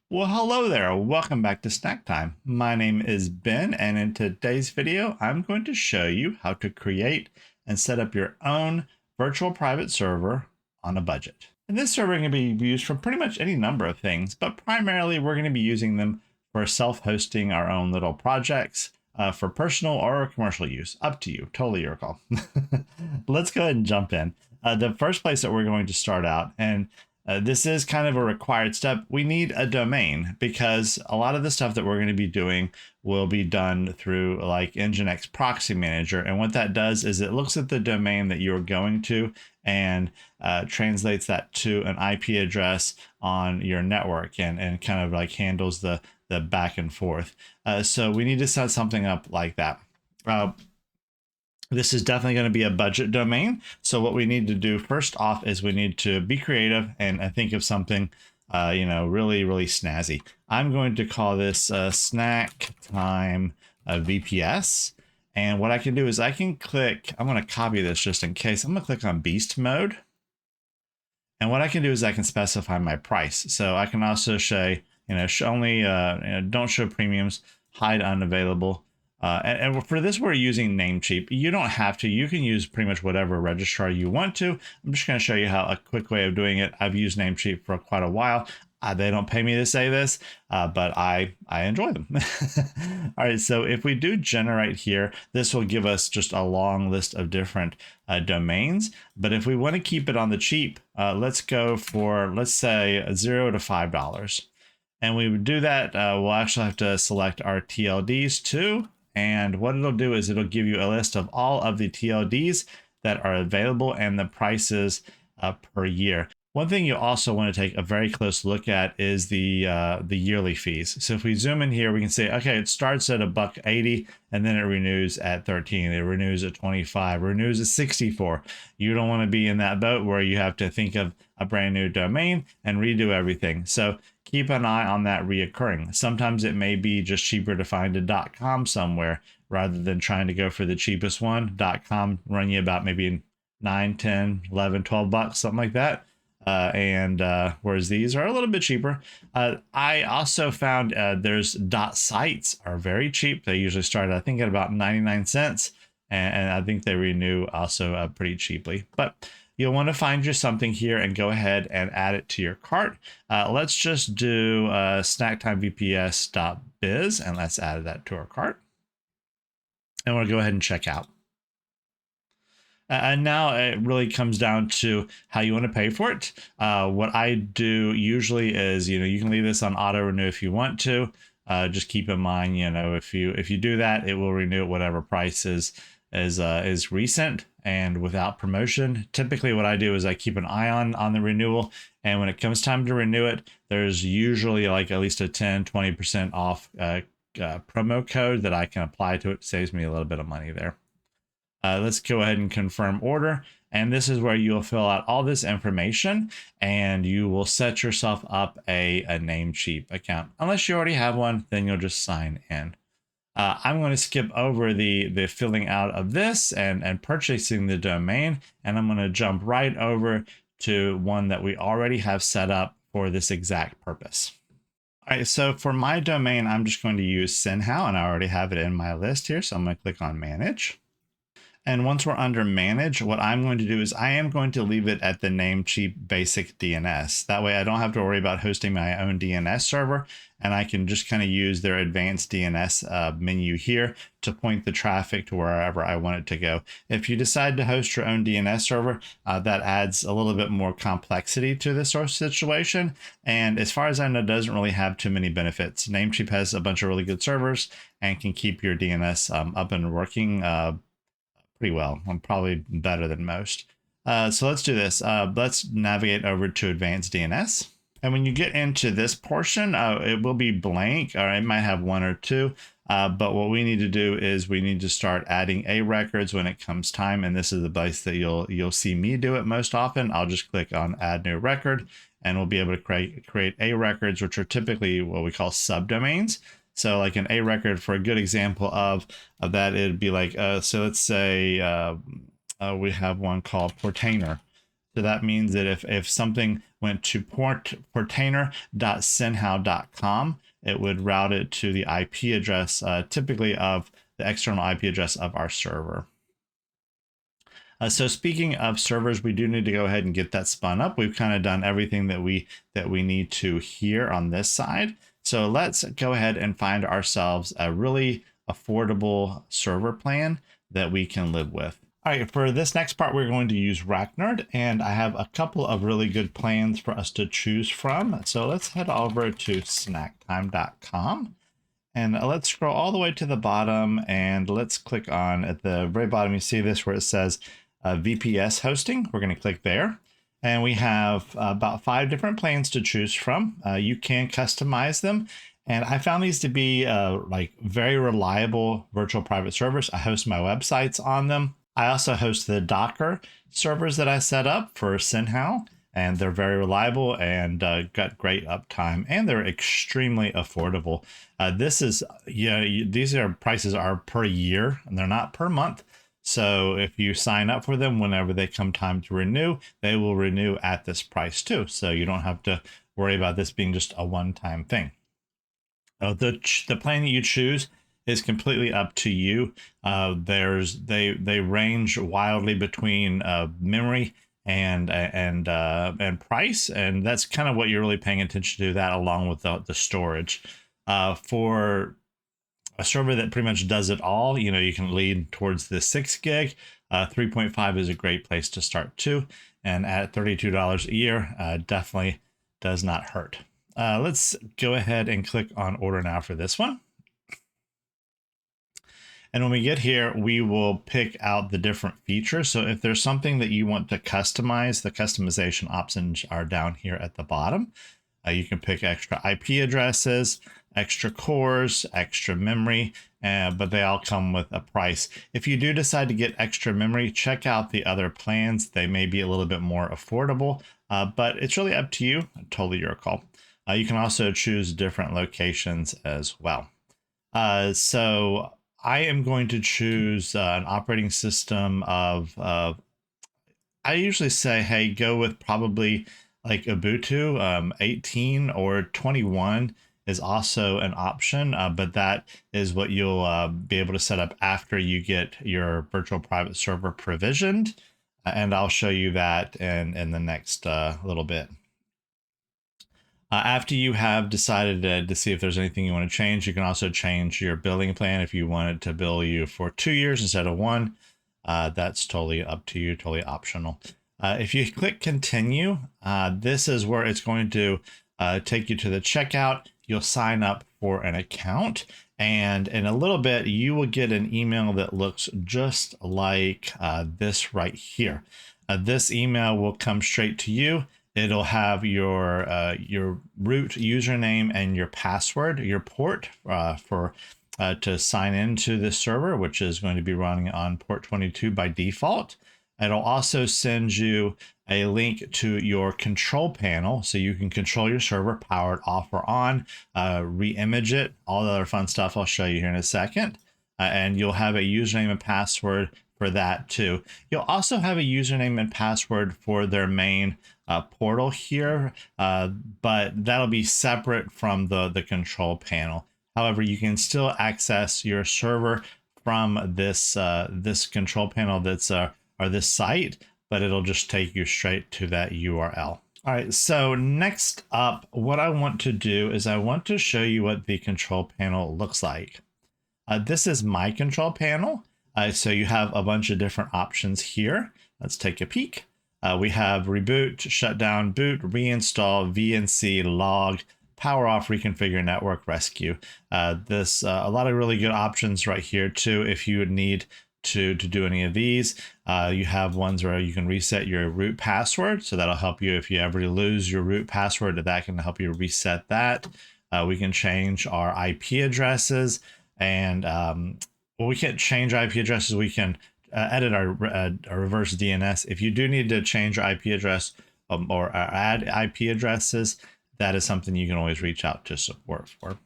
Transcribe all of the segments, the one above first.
Well, hello there. Welcome back to Snack Time. My name is Ben, and in today's video, I'm going to show you how to create and set up your own virtual private server on a budget. And this server can be used for pretty much any number of things, but primarily we're going to be using them for self-hosting our own little projects for personal or commercial use. Up to you, totally your call. Let's go ahead and jump in. The first place that we're going to start out, and this is kind of a required step. We need a domain because a lot of the stuff that we're going to be doing will be done through like Nginx Proxy Manager. And what that does is it looks at the domain that you're going to and translates that to an IP address on your network and kind of like handles the back and forth. So we need to set something up like that. This is definitely going to be a budget domain. So what we need to do first off is we need to be creative and think of something, really, really snazzy. I'm going to call this Snack Time VPS. And what I can do is I can click, I'm going to copy this just in case. I'm going to click on beast mode. And what I can do is I can specify my price. So I can also say, only don't show premiums, hide unavailable. And for this, we're using Namecheap. You don't have to. You can use pretty much whatever registrar you want to. I'm just going to show you how a quick way of doing it. I've used Namecheap for quite a while. They don't pay me to say this, but I enjoy them. All right, so if we do generate here, this will give us just a long list of different domains. But if we want to keep it on the cheap, let's go for, let's say, $0 to $5. And we would do that. We'll actually have to select our TLDs too. And what it'll do is it'll give you a list of all of the TLDs that are available and the prices per year. One thing you also want to take a very close look at is the yearly fees. So if we zoom in here, we can say, okay, it starts at $1.80 and then it renews at 13. It renews at 25, renews at 64. You don't want to be in that boat where you have to think of a brand new domain and redo everything. So keep an eye on that reoccurring. Sometimes it may be just cheaper to find a .com somewhere rather than trying to go for the cheapest one. .com run you about maybe 9, 10, 11, 12 bucks, something like that. Whereas these are a little bit cheaper. I also found there's .sites are very cheap. They usually start, I think, at about 99 cents. And I think they renew also pretty cheaply. But you'll want to find you something here and go ahead and add it to your cart. Let's just do snacktimevps.biz and let's add that to our cart. And we'll go ahead and check out. And now it really comes down to how you want to pay for it. What I do usually is, you can leave this on auto renew if you want to. Just keep in mind, if you do that, it will renew at whatever price is recent and without promotion. Typically what I do is I keep an eye on the renewal, and when it comes time to renew it, there's usually like at least a 10-20% off promo code that I can apply to it. Saves me a little bit of money there. Let's go ahead and confirm order. And this is where you'll fill out all this information and you will set yourself up a Namecheap account. Unless you already have one, then you'll just sign in. I'm going to skip over the filling out of this and purchasing the domain. And I'm going to jump right over to one that we already have set up for this exact purpose. All right, so for my domain, I'm just going to use SYNACK, and I already have it in my list here. So I'm going to click on Manage. And once we're under Manage, what I'm going to do is I am going to leave it at the Namecheap Basic DNS. That way I don't have to worry about hosting my own DNS server, and I can just kind of use their advanced DNS menu here to point the traffic to wherever I want it to go. If you decide to host your own DNS server, that adds a little bit more complexity to this sort of situation. And as far as I know, it doesn't really have too many benefits. Namecheap has a bunch of really good servers and can keep your DNS up and working pretty well. I'm probably better than most. So let's do this. Let's navigate over to Advanced DNS. And when you get into this portion, it will be blank, or it might have one or two. But what we need to do is we need to start adding A records when it comes time. And this is the place that you'll see me do it most often. I'll just click on Add New Record, and we'll be able to create A records, which are typically what we call subdomains. So like an A record, for a good example of that, it'd be like, so let's say we have one called Portainer. So that means that if something went to portainer.synhow.com, it would route it to the IP address, typically of the external IP address of our server. So speaking of servers, we do need to go ahead and get that spun up. We've kind of done everything that we need to here on this side. So let's go ahead and find ourselves a really affordable server plan that we can live with. All right, for this next part, we're going to use Racknerd, and I have a couple of really good plans for us to choose from. So let's head over to snacktime.com. And let's scroll all the way to the bottom, and let's click on at the very bottom. You see this where it says VPS hosting. We're going to click there. And we have about 5 different plans to choose from. You can customize them. And I found these to be like very reliable virtual private servers. I host my websites on them. I also host the Docker servers that I set up for SynHow, and they're very reliable and got great uptime, and they're extremely affordable. These prices are per year, and they're not per month. So if you sign up for them, whenever they come time to renew, they will renew at this price too. So you don't have to worry about this being just a one-time thing. The plan that you choose is completely up to you. They range wildly between memory and price, and that's kind of what you're really paying attention to, that along with the storage. For a server that pretty much does it all, you can lead towards the 6 gig. 3.5 is a great place to start too, and at $32 a year, definitely does not hurt. Let's go ahead and click on order now for this one. And when we get here, we will pick out the different features. So if there's something that you want to customize, the customization options are down here at the bottom. You can pick extra IP addresses, extra cores, extra memory, but they all come with a price. If you do decide to get extra memory, check out the other plans. They may be a little bit more affordable, but it's really up to you. Totally your call. You can also choose different locations as well. So I am going to choose an operating system of, I usually say, hey, go with probably like Ubuntu. 18 or 21 is also an option, but that is what you'll be able to set up after you get your virtual private server provisioned. And I'll show you that in the next little bit. After you have decided to see if there's anything you want to change, you can also change your billing plan. If you want it to bill you for 2 years instead of 1, that's totally up to you, totally optional. If you click continue, this is where it's going to take you to the checkout. You'll sign up for an account, and in a little bit, you will get an email that looks just like this right here. This email will come straight to you. It'll have your root username and your password, your port to sign into this server, which is going to be running on port 22 by default. It'll also send you a link to your control panel, so you can control your server, power it off or on, re-image it, all the other fun stuff I'll show you here in a second. And you'll have a username and password for that too. You'll also have a username and password for their main portal here, but that'll be separate from the control panel. However, you can still access your server from this control panel that's or this site, but it'll just take you straight to that URL. All right, so next up, what I want to do is I want to show you what the control panel looks like. This is my control panel. So you have a bunch of different options here. Let's take a peek. We have reboot, shutdown, boot, reinstall, VNC, log, power off, reconfigure, network, rescue. A lot of really good options right here too. If you would need to do any of these, you have ones where you can reset your root password. So that'll help you if you ever lose your root password, that can help you reset that. We can change our IP addresses, and well, we can't change IP addresses. We can edit our reverse DNS. If you do need to change your IP address or add IP addresses, that is something you can always reach out to support for.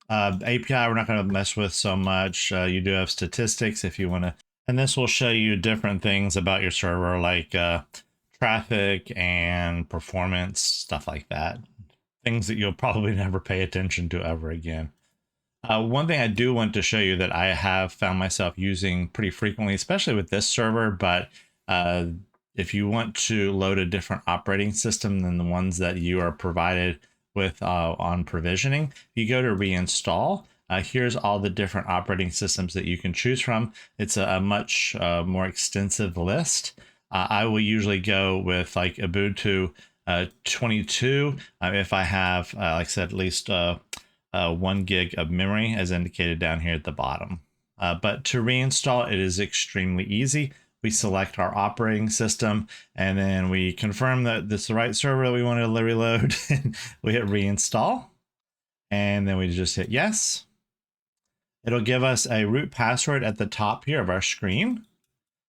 API, we're not going to mess with so much. You do have statistics if you want to, and this will show you different things about your server, like traffic and performance, stuff like that. Things that you'll probably never pay attention to ever again. One thing I do want to show you that I have found myself using pretty frequently, especially with this server, but if you want to load a different operating system than the ones that you are provided with on provisioning, you go to reinstall. Here's all the different operating systems that you can choose from. It's a much more extensive list. I will usually go with like Ubuntu 22 if I have, like I said, at least 1 gig of memory as indicated down here at the bottom. But to reinstall, it is extremely easy. We select our operating system and then we confirm that this is the right server that we want to reload. We hit reinstall and then we just hit yes. It'll give us a root password at the top here of our screen.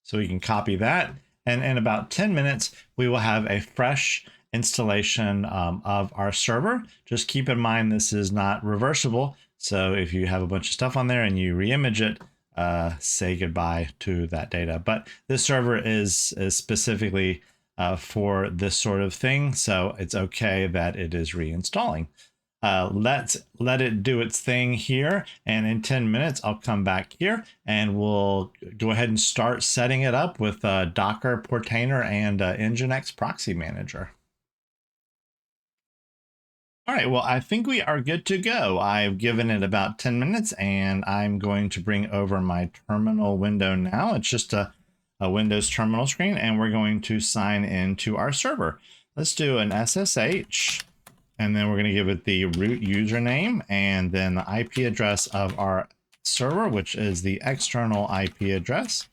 So we can copy that. And in about 10 minutes, we will have a fresh installation of our server. Just keep in mind, this is not reversible. So if you have a bunch of stuff on there and you reimage it, say goodbye to that data. But this server is specifically for this sort of thing. So it's okay that it is reinstalling. Let's let it do its thing here. And in 10 minutes, I'll come back here and we'll go ahead and start setting it up with Docker, Portainer, and Nginx Proxy Manager. All right, well, I think we are good to go. I've given it about 10 minutes and I'm going to bring over my terminal window now. It's just a Windows terminal screen and we're going to sign into our server. Let's do an SSH. And then we're going to give it the root username and then the IP address of our server, which is the external IP address.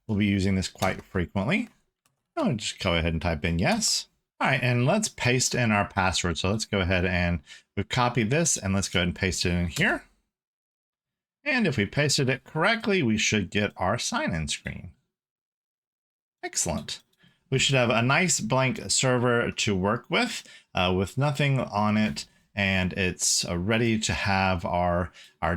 We'll be using this quite frequently. I'll just go ahead and type in yes. All right, and let's paste in our password. So let's go ahead and we've copied this and let's go ahead and paste it in here. And if we pasted it correctly, we should get our sign-in screen. Excellent. We should have a nice blank server to work with nothing on it. And it's ready to have our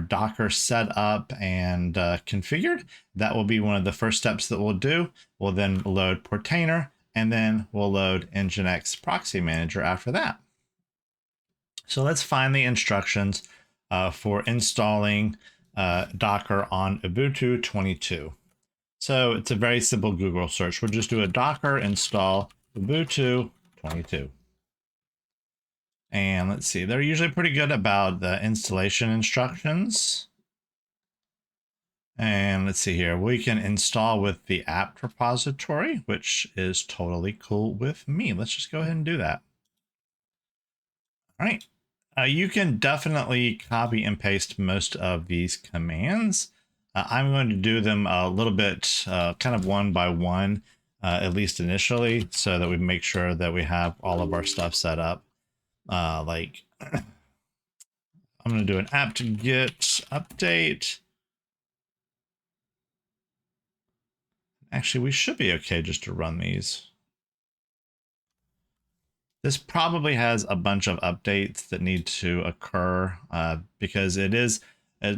Docker set up and configured. That will be one of the first steps that we'll do. We'll then load Portainer and then we'll load Nginx Proxy Manager after that. So let's find the instructions for installing Docker on Ubuntu 22. So it's a very simple Google search. We'll just do a Docker install Ubuntu 22. And let's see, they're usually pretty good about the installation instructions. And let's see here, we can install with the apt repository, which is totally cool with me. Let's just go ahead and do that. All right, you can definitely copy and paste most of these commands. I'm going to do them a little bit kind of one by one, at least initially, so that we make sure that we have all of our stuff set up. Like I'm going to do an apt-get update. Actually, we should be okay just to run these. This probably has a bunch of updates that need to occur because it's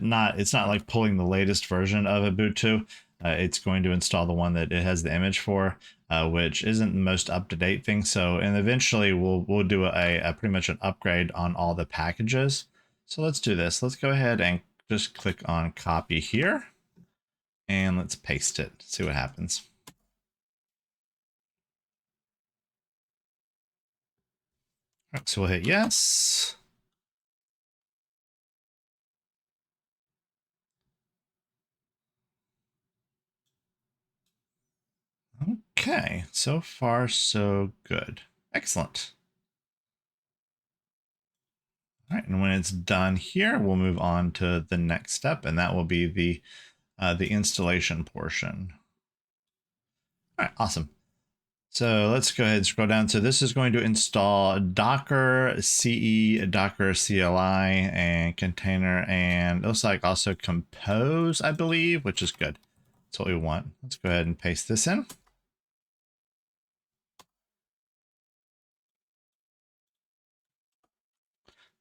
not like pulling the latest version of Ubuntu. It's going to install the one that it has the image for, which isn't the most up-to-date thing. So, and eventually we'll do a pretty much an upgrade on all the packages. So let's do this. Let's go ahead and just click on copy here and let's paste it, see what happens. All right, so we'll hit yes. Okay, so far so good. Excellent. All right, and when it's done here, we'll move on to the next step, and that will be the installation portion. All right, awesome. So let's go ahead and scroll down. So this is going to install Docker CE, Docker CLI, and container, and it looks like also Compose, I believe, which is good. That's what we want. Let's go ahead and paste this in.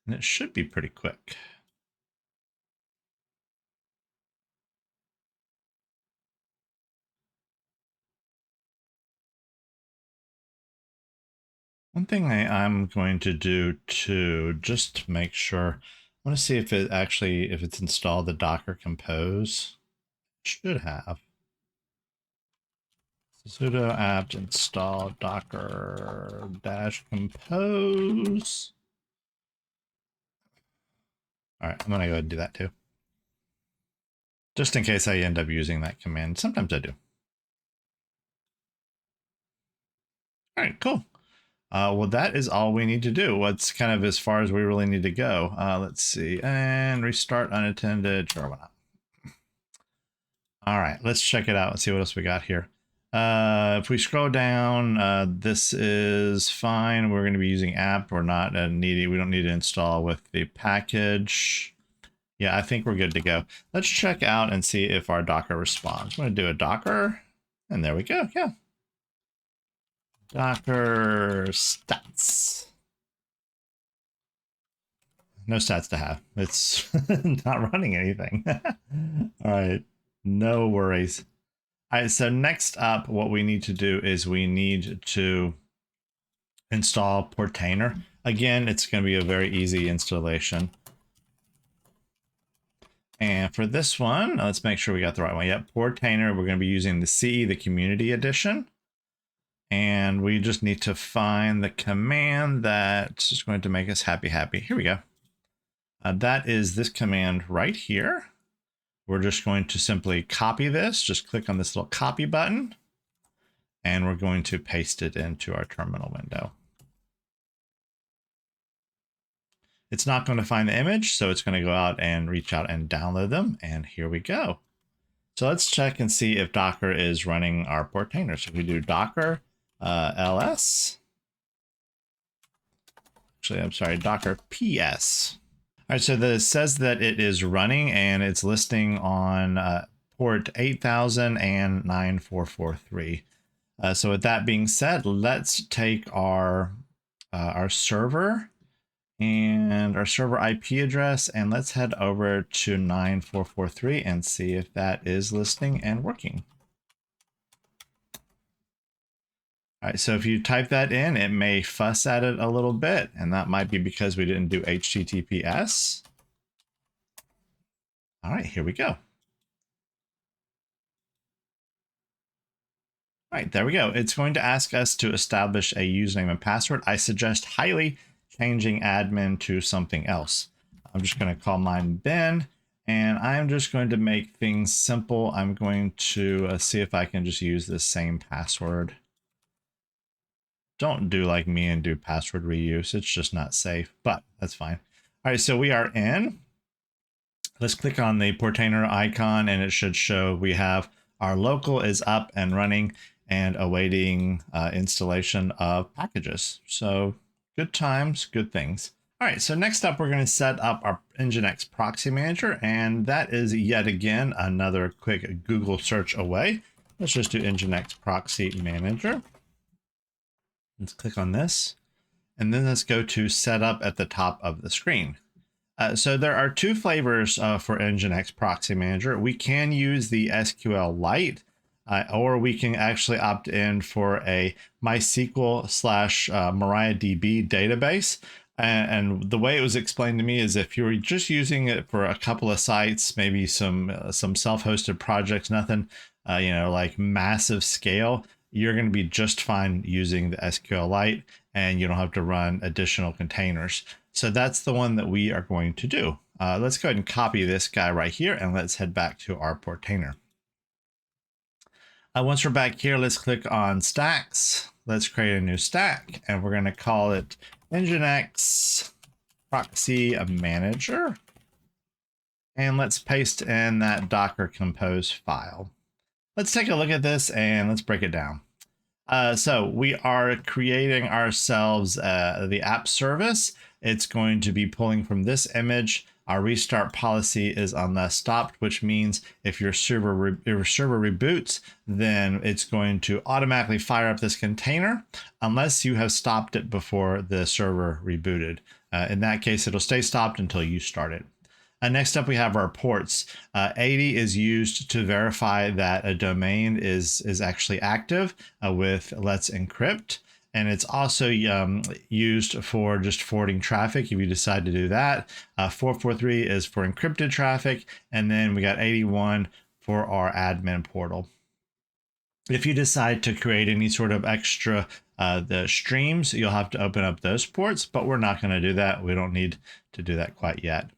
And it should be pretty quick. One thing I'm going to do too, just to make sure, I want to see if if it's installed the Docker Compose. It should have. Sudo apt install docker -compose. All right, I'm going to go ahead and do that too. Just in case I end up using that command. Sometimes I do. All right, cool. Well, that is all we need to do. What's kind of as far as we really need to go. Let's see. And restart unattended. Sure, why not? All right, let's check it out and see what else we got here. If we scroll down, this is fine. We're going to be using apt. We're not needing. We don't need to install with the package. Yeah, I think we're good to go. Let's check out and see if our Docker responds. I'm going to do a Docker, and there we go. Yeah. Docker stats. No stats to have. It's not running anything. All right. No worries. All right. So next up, what we need to do is we need to install Portainer. Again, it's going to be a very easy installation. And for this one, let's make sure we got the right one. Yep, Portainer. We're going to be using the CE, the Community Edition. And we just need to find the command that's going to make us happy. Here we go. That is this command right here. We're just going to simply copy this. Just click on this little copy button. And we're going to paste it into our terminal window. It's not going to find the image, so it's going to go out and reach out and download them. And here we go. So let's check and see if Docker is running our Portainer. So we do Docker ls. Actually, I'm sorry, Docker ps. All right, so this says that it is running and it's listing on port 8000 and 9443. So with that being said, let's take our server and our server IP address, and let's head over to 9443 and see if that is listening and working. All right, so if you type that in, it may fuss at it a little bit, and that might be because we didn't do HTTPS. All right, here we go. All right, there we go. It's going to ask us to establish a username and password. I suggest highly changing admin to something else. I'm just going to call mine Ben, and I'm just going to make things simple. I'm going to see if I can just use this same password. Don't do like me and do password reuse. It's just not safe, but that's fine. All right, so we are in. Let's click on the Portainer icon and it should show we have our local is up and running and awaiting installation of packages. So good times, good things. All right, so next up, we're going to set up our Nginx Proxy Manager, and that is yet again another quick Google search away. Let's just do Nginx Proxy Manager. Let's click on this, and then let's go to setup at the top of the screen. So there are two flavors for Nginx Proxy Manager. We can use the SQLite, or we can actually opt in for a MySQL / MariaDB database. And the way it was explained to me is if you were just using it for a couple of sites, maybe some self-hosted projects, nothing, like massive scale, you're going to be just fine using the SQLite and you don't have to run additional containers. So that's the one that we are going to do. Let's go ahead and copy this guy right here and let's head back to our Portainer. Once we're back here, let's click on stacks. Let's create a new stack and we're going to call it Nginx Proxy Manager. And let's paste in that Docker Compose file. Let's take a look at this and let's break it down. So we are creating ourselves the app service. It's going to be pulling from this image. Our restart policy is unless stopped, which means if your server reboots, then it's going to automatically fire up this container unless you have stopped it before the server rebooted. In that case, it'll stay stopped until you start it. Next up, we have our ports. 80 is used to verify that a domain is actually active with Let's Encrypt. And it's also used for just forwarding traffic if you decide to do that. 443 is for encrypted traffic. And then we got 81 for our admin portal. If you decide to create any sort of extra the streams, you'll have to open up those ports, but we're not going to do that. We don't need to do that quite yet.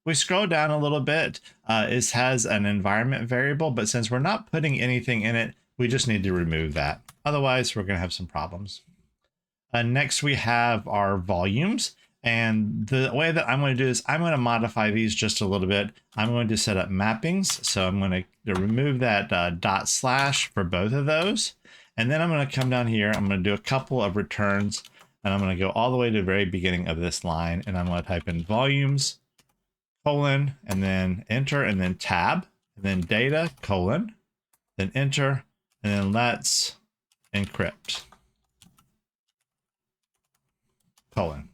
We scroll down a little bit. It has an environment variable, but since we're not putting anything in it, we just need to remove that. Otherwise, we're going to have some problems. Next, we have our volumes. And the way that I'm going to do this, I'm going to modify these just a little bit. I'm going to set up mappings. So I'm going to remove that / for both of those. And then I'm going to come down here. I'm going to do a couple of returns. And I'm going to go all the way to the very beginning of this line. And I'm going to type in volumes, colon, and then enter, and then tab, and then data, colon, then enter, and then let's encrypt, colon.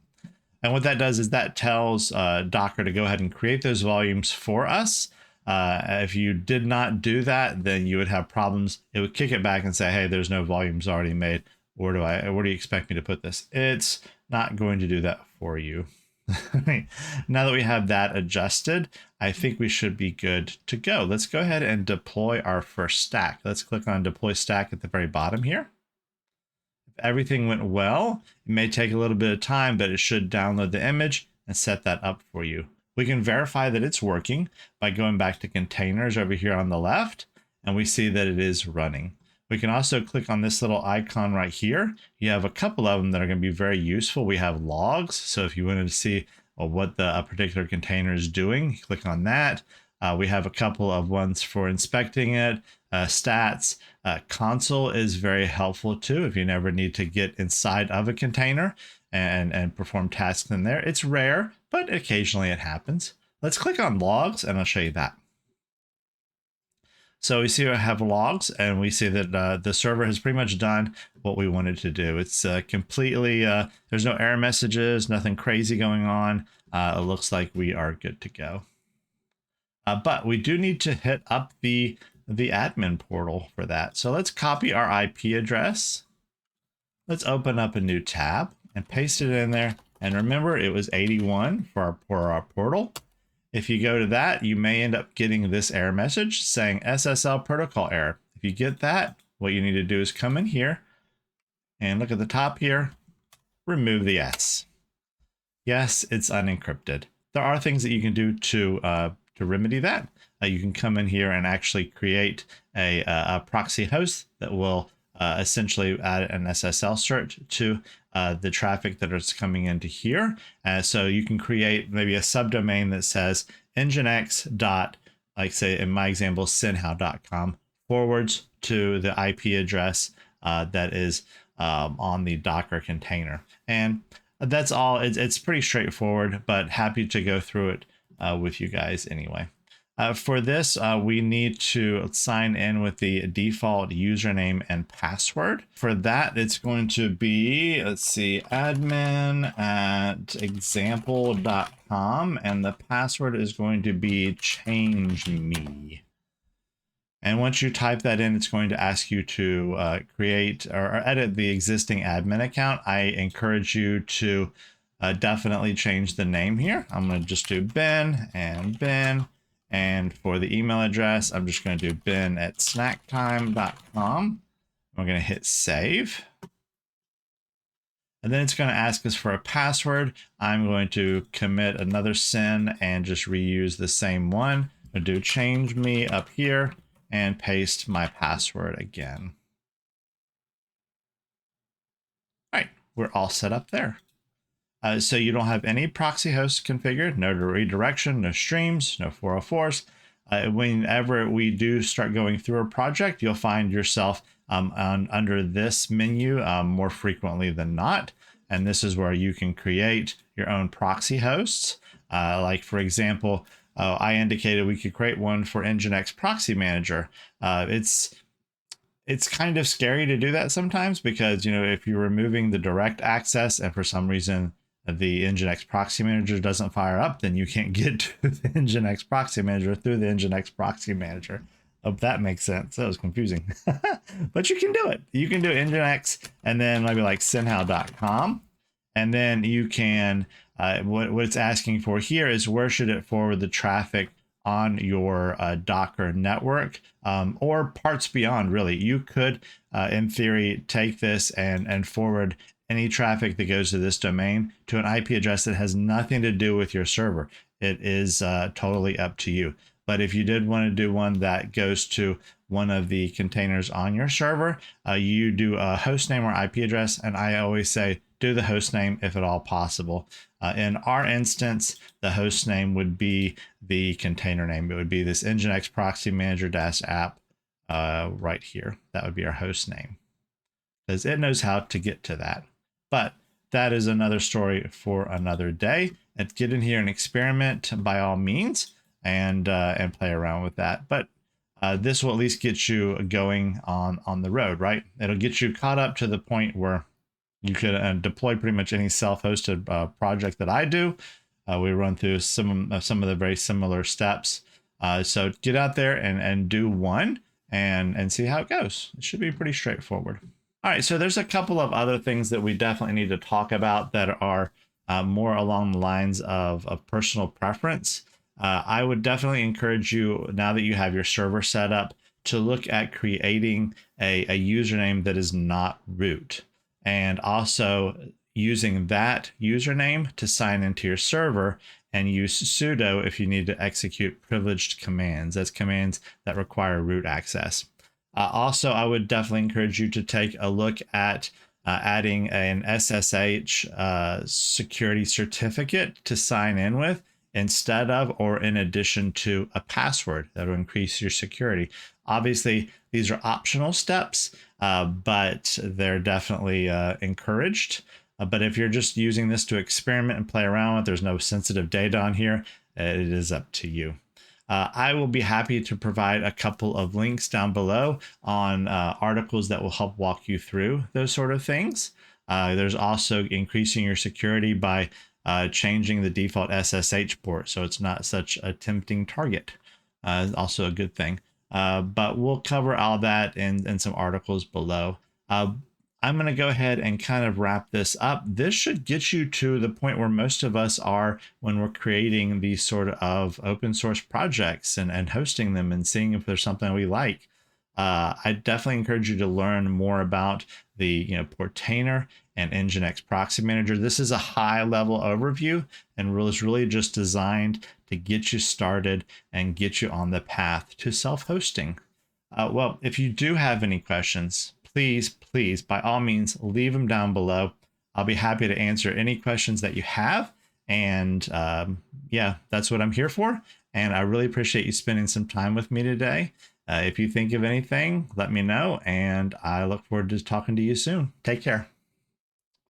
And what that does is that tells Docker to go ahead and create those volumes for us. If you did not do that, then you would have problems. It would kick it back and say, hey, there's no volumes already made. Where do you expect me to put this? It's not going to do that for you. Now that we have that adjusted, I think we should be good to go. Let's go ahead and deploy our first stack. Let's click on deploy stack at the very bottom here. If everything went well, it may take a little bit of time, but it should download the image and set that up for you. We can verify that it's working by going back to containers over here on the left, and we see that it is running. We can also click on this little icon right here. You have a couple of them that are going to be very useful. We have logs. So if you wanted to see what a particular container is doing, click on that. We have a couple of ones for inspecting it. Stats. Console is very helpful too if you never need to get inside of a container and perform tasks in there. It's rare, but occasionally it happens. Let's click on logs and I'll show you that. So we see I have logs, and we see that the server has pretty much done what we wanted to do. It's completely, there's no error messages, nothing crazy going on. It looks like we are good to go. But we do need to hit up the admin portal for that. So let's copy our IP address. Let's open up a new tab and paste it in there. And remember, it was 81 for our portal. If you go to that, you may end up getting this error message saying SSL protocol error. If you get that, what you need to do is come in here and look at the top here, remove the S. Yes, it's unencrypted. There are things that you can do to remedy that. You can come in here and actually create a proxy host that will essentially add an SSL cert to the traffic that is coming into here. So you can create maybe a subdomain that says nginx. Like say in my example, synhow.com forwards to the IP address that is on the Docker container. And that's all. It's pretty straightforward, but happy to go through it with you guys anyway. For this, we need to sign in with the default username and password. For that, it's going to be, let's see, admin@example.com, and the password is going to be change me. And once you type that in, it's going to ask you to create or edit the existing admin account. I encourage you to definitely change the name here. I'm going to just do Ben and Ben. And for the email address, I'm just going to do ben@snacktime.com. We're going to hit save. And then it's going to ask us for a password. I'm going to commit another sin and just reuse the same one. I'm going to do change me up here and paste my password again. All right, we're all set up there. So you don't have any proxy hosts configured, no redirection, no streams, no 404s. Whenever we do start going through a project, you'll find yourself under this menu more frequently than not. And this is where you can create your own proxy hosts. Like for example, I indicated we could create one for Nginx Proxy Manager. It's kind of scary to do that sometimes because, you know, if you're removing the direct access and for some reason the Nginx Proxy Manager doesn't fire up, then you can't get to the Nginx Proxy Manager through the Nginx Proxy Manager. Hope that makes sense. That was confusing. But you can do it. You can do Nginx and then maybe like synhow.com. And then you can, what it's asking for here is where should it forward the traffic on your Docker network, or parts beyond, really. You could, in theory, take this and forward any traffic that goes to this domain to an IP address that has nothing to do with your server. It is totally up to you. But if you did want to do one that goes to one of the containers on your server, you do a host name or IP address. And I always say, do the host name if at all possible. In our instance, the host name would be the container name. It would be this Nginx Proxy Manager -app right here. That would be our host name, because it knows how to get to that. But that is another story for another day. And get in here and experiment by all means, and play around with that. But this will at least get you going on the road, right? It'll get you caught up to the point where you could deploy pretty much any self-hosted project that I do. We run through some of the very similar steps. So get out there and do one and see how it goes. It should be pretty straightforward. All right, so there's a couple of other things that we definitely need to talk about that are more along the lines of personal preference. I would definitely encourage you, now that you have your server set up, to look at creating a username that is not root, and also using that username to sign into your server, and use sudo if you need to execute privileged commands. That's commands that require root access. Also, I would definitely encourage you to take a look at adding an SSH security certificate to sign in with, instead of or in addition to a password that will increase your security. Obviously, these are optional steps, but they're definitely encouraged. But if you're just using this to experiment and play around with, there's no sensitive data on here, it is up to you. I will be happy to provide a couple of links down below on articles that will help walk you through those sort of things. There's also increasing your security by changing the default SSH port so it's not such a tempting target. Also a good thing. But we'll cover all that in some articles below. I'm going to go ahead and kind of wrap this up. This should get you to the point where most of us are when we're creating these sort of open source projects and hosting them and seeing if there's something we like. I definitely encourage you to learn more about the Portainer and Nginx Proxy Manager. This is a high level overview and is really just designed to get you started and get you on the path to self-hosting. Well, if you do have any questions, please, by all means, leave them down below. I'll be happy to answer any questions that you have. And yeah, that's what I'm here for. And I really appreciate you spending some time with me today. If you think of anything, let me know. And I look forward to talking to you soon. Take care.